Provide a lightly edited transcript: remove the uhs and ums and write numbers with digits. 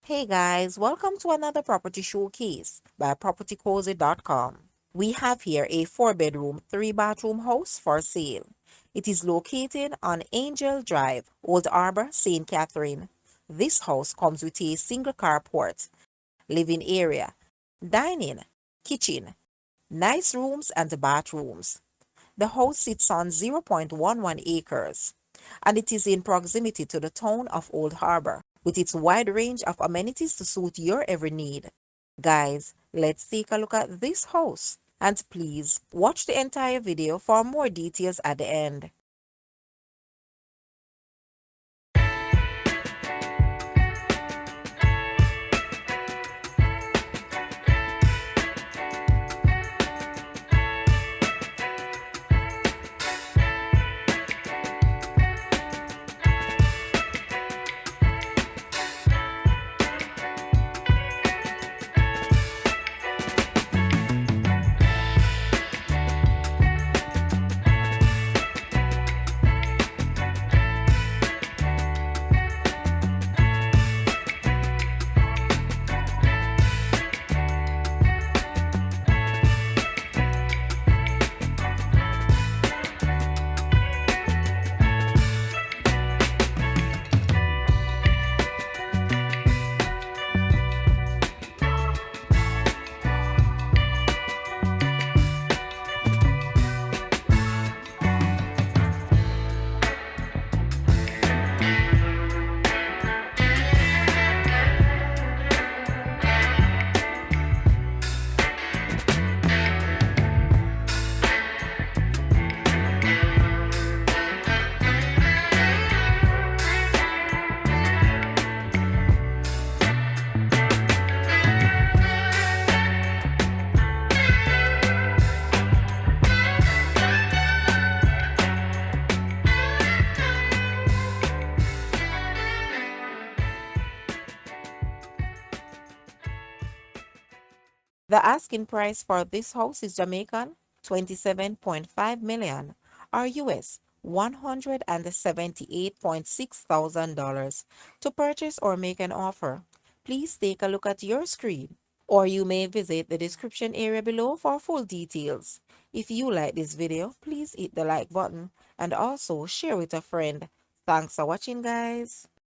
Hey guys, welcome to another property showcase by propertycozy.com. We have here a 4-bedroom, 3-bathroom house for sale. It is located on Angel Drive, Old Harbour, St. Catherine. This house comes with a single carport, living area, dining, kitchen, nice rooms and bathrooms. The house sits on 0.11 acres and it is in proximity to the town of Old Harbour with its wide range of amenities to suit your every need. Guys, let's take a look at this house and please watch the entire video for more details at the end. The asking price for this house is Jamaican 27.5 million or US $178,600 to purchase or make an offer. Please take a look at your screen or you may visit the description area below for full details. If you like this video, please hit the like button and also share with a friend. Thanks for watching, guys.